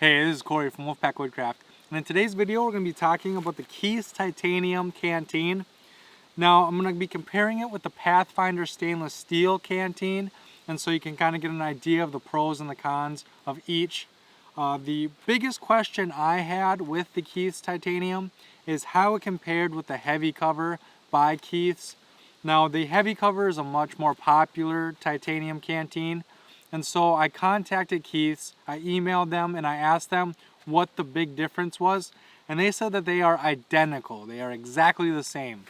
Hey, this is Corey from Wolfpack Woodcraft, and in today's video we're going to be talking about the Keith's Titanium Canteen. Now I'm going to be comparing it with the Pathfinder Stainless Steel Canteen, and so you can kind of get an idea of the pros and the cons of each. The biggest question I had with the Keith's Titanium is how it compared with the heavy cover by Keith's. Now the heavy cover is a much more popular titanium canteen, and so I contacted Keith's, I emailed them, and I asked them what the big difference was, and they said that they are identical. They are exactly the same.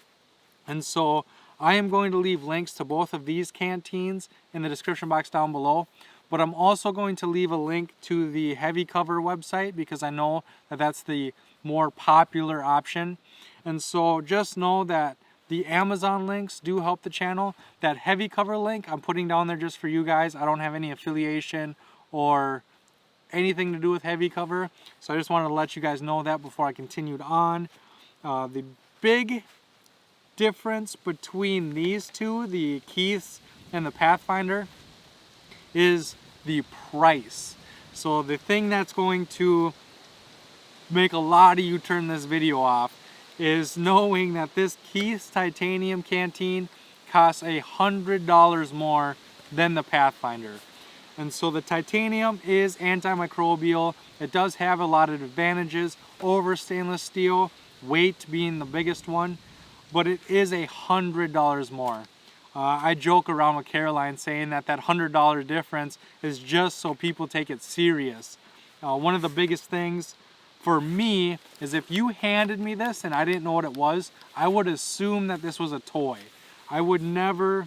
And so I am going to leave links to both of these canteens in the description box down below, but I'm also going to leave a link to the heavy cover website because I know that that's the more popular option. And so just know that the Amazon links do help the channel. That heavy cover link I'm putting down there just for you guys. I don't have any affiliation or anything to do with heavy cover, so I just wanted to let you guys know that before I continued on. The big difference between these two, the Keith's and the Pathfinder, is the price. So the thing that's going to make a lot of you turn this video off is knowing that this Keith's Titanium Canteen costs $100 more than the Pathfinder. And so the titanium is antimicrobial. It does have a lot of advantages over stainless steel, weight being the biggest one, but it is $100 more. I joke around with Caroline saying that $100 difference is just so people take it serious. One of the biggest things for me is if you handed me this and I didn't know what it was, I would assume that this was a toy. I would never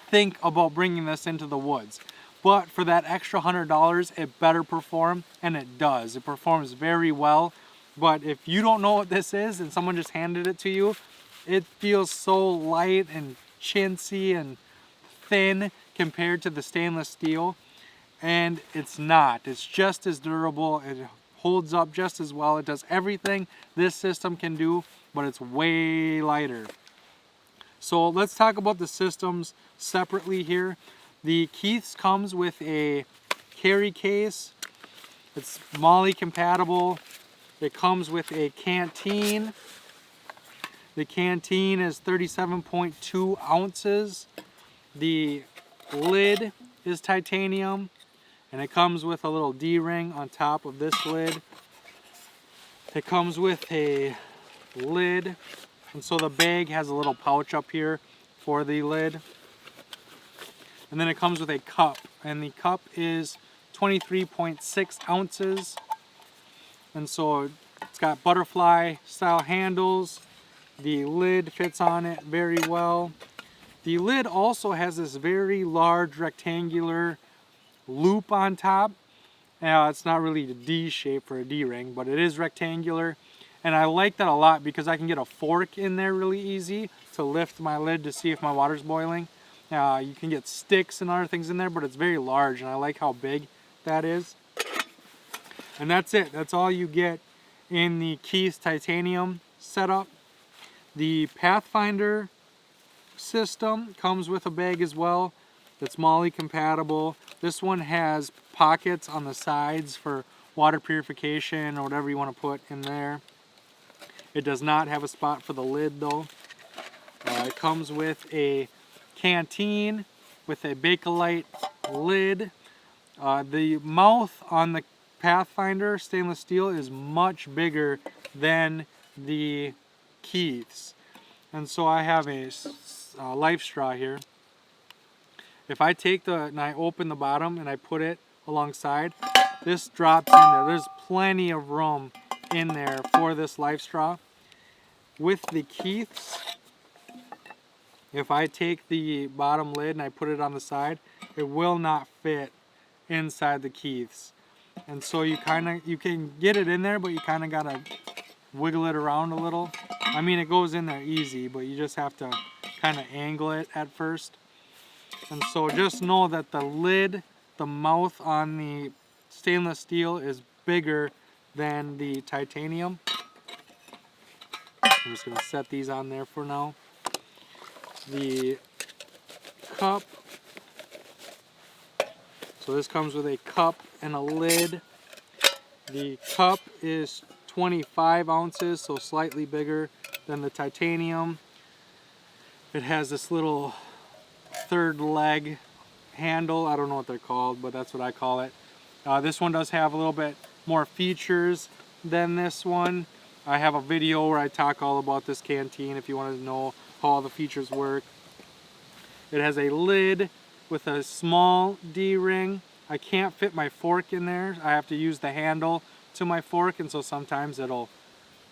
think about bringing this into the woods. But for that extra $100, it better perform, and it does. It performs very well. But if you don't know what this is and someone just handed it to you, it feels so light and chintzy and thin compared to the stainless steel. And it's not. It's just as durable. It holds up just as well. It does everything this system can do, but it's way lighter. So let's talk about the systems separately here. The Keith's comes with a carry case. It's MOLLE compatible. It comes with a canteen. The canteen is 37.2 ounces. The lid is titanium, and it comes with a little D-ring on top of this lid. It comes with a lid, and so the bag has a little pouch up here for the lid. And then it comes with a cup, and the cup is 23.6 ounces. And so it's got butterfly style handles. The lid fits on it very well. The lid also has this very large rectangular loop on top. It's not really the D shape for a D-ring, but it is rectangular. And I like that a lot because I can get a fork in there really easy to lift my lid to see if my water's boiling. You can get sticks and other things in there, but it's very large, and I like how big that is. And that's it. That's all you get in the Keith's Titanium setup. The Pathfinder system comes with a bag as well that's MOLLE compatible. This one has pockets on the sides for water purification or whatever you want to put in there. It does not have a spot for the lid though. It comes with a canteen with a Bakelite lid. The mouth on the Pathfinder stainless steel is much bigger than the Keith's, and so I have a life straw here. If I take and I open the bottom and I put it alongside, this drops in there. There's plenty of room in there for this life straw. With the Keith's, if I take the bottom lid and I put it on the side, it will not fit inside the Keith's. And so you can get it in there, but you kind of got to wiggle it around a little. I mean, it goes in there easy, but you just have to kind of angle it at first. And so just know that the lid, the mouth on the stainless steel is bigger than the titanium. I'm just going to set these on there for now. The cup, so this comes with a cup and a lid. The cup is 25 ounces, so slightly bigger than the titanium. It has this little third leg handle. I don't know what they're called, but that's what I call it. This one does have a little bit more features than this one. I have a video where I talk all about this canteen if you want to know how all the features work. It has a lid with a small D-ring. I can't fit my fork in there. I have to use the handle to my fork, and so sometimes it'll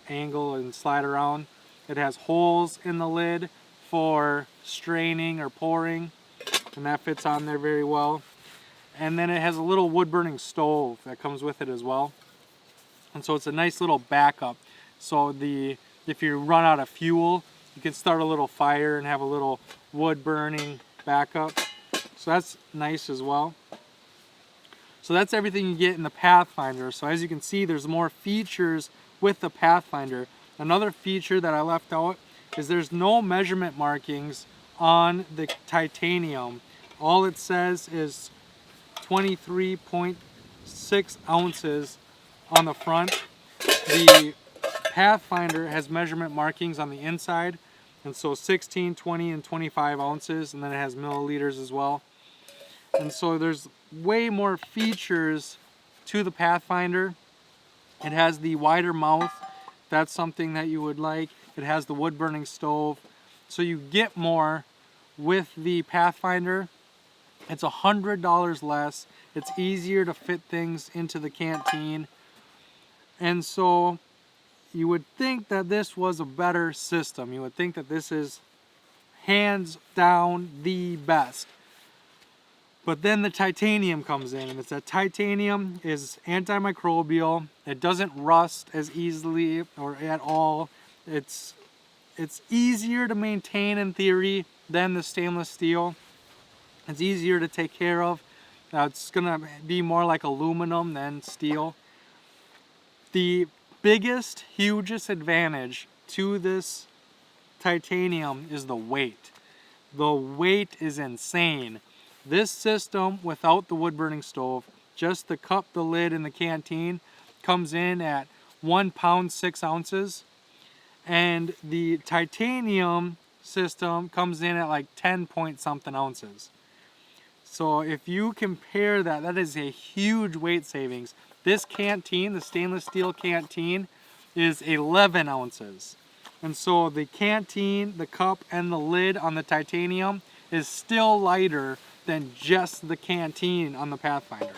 angle and slide around. It has holes in the lid for straining or pouring, and that fits on there very well. And then it has a little wood burning stove that comes with it as well. And so it's a nice little backup. So if you run out of fuel, you can start a little fire and have a little wood burning backup. So that's nice as well. So that's everything you get in the Pathfinder. So as you can see, there's more features with the Pathfinder. Another feature that I left out is there's no measurement markings on the titanium. All it says is 23.6 ounces on the front. The Pathfinder has measurement markings on the inside, and so 16, 20, and 25 ounces, and then it has milliliters as well. And so there's way more features to the Pathfinder. It has the wider mouth. That's something that you would like. It has the wood burning stove. So you get more with the Pathfinder. It's $100 less. It's easier to fit things into the canteen. And so you would think that this was a better system. You would think that this is hands down the best. But then the titanium comes in, and it's that titanium is antimicrobial. It doesn't rust as easily or at all. It's easier to maintain in theory than the stainless steel. It's easier to take care of. It's gonna be more like aluminum than steel. The biggest, hugest advantage to this titanium is the weight. The weight is insane. This system, without the wood burning stove, just the cup, the lid, and the canteen, comes in at 1 pound 6 ounces. And the titanium system comes in at like 10 point something ounces. So if you compare that, that is a huge weight savings. This canteen, the stainless steel canteen, is 11 ounces. And so the canteen, the cup, and the lid on the titanium is still lighter than just the canteen on the Pathfinder.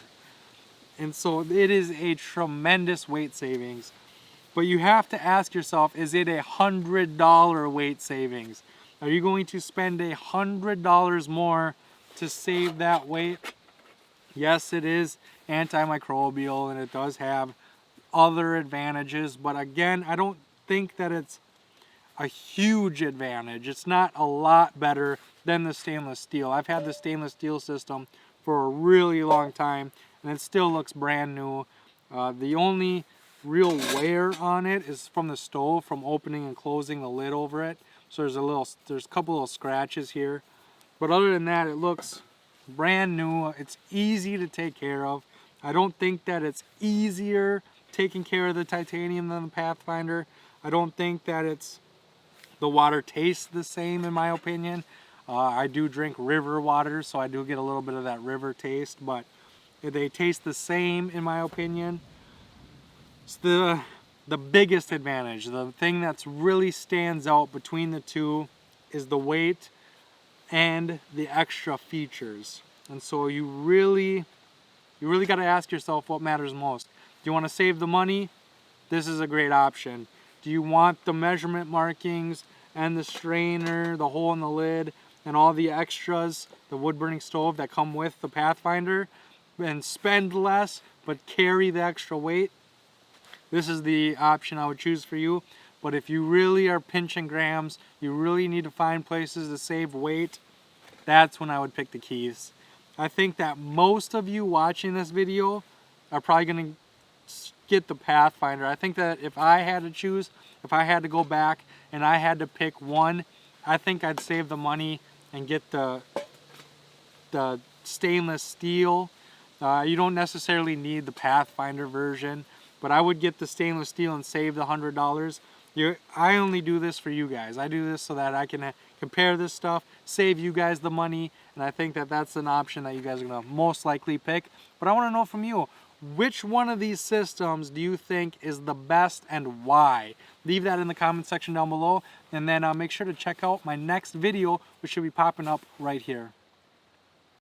And so it is a tremendous weight savings. But you have to ask yourself, is it $100 weight savings? Are you going to spend $100 more to save that weight? Yes, it is antimicrobial and it does have other advantages, but again, I don't think that it's a huge advantage. It's not a lot better than the stainless steel. I've had the stainless steel system for a really long time and it still looks brand new. The only real wear on it is from the stove, from opening and closing the lid over it. So there's a couple little scratches here. But other than that, it looks brand new. It's easy to take care of. I don't think that it's easier taking care of the titanium than the Pathfinder. I don't think that the water tastes the same, in my opinion. I do drink river water, so I do get a little bit of that river taste, but they taste the same, in my opinion. It's the biggest advantage. The thing that's really stands out between the two is the weight and the extra features. And so you really got to ask yourself what matters most. Do you want to save the money? This is a great option. Do you want the measurement markings and the strainer, the hole in the lid, and all the extras, the wood burning stove that come with the Pathfinder, and spend less but carry the extra weight? This is the option I would choose for you. But if you really are pinching grams, you really need to find places to save weight, that's when I would pick the keys. I think that most of you watching this video are probably going to get the Pathfinder. I think that if I had to choose, if I had to go back and I had to pick one, I think I'd save the money and get the stainless steel. You don't necessarily need the Pathfinder version. but I would get the stainless steel and save the $100. I only do this for you guys. I do this so that I can compare this stuff, save you guys the money, and I think that that's an option that you guys are gonna most likely pick. But I wanna know from you, which one of these systems do you think is the best and why? Leave that in the comment section down below, and then make sure to check out my next video, which should be popping up right here.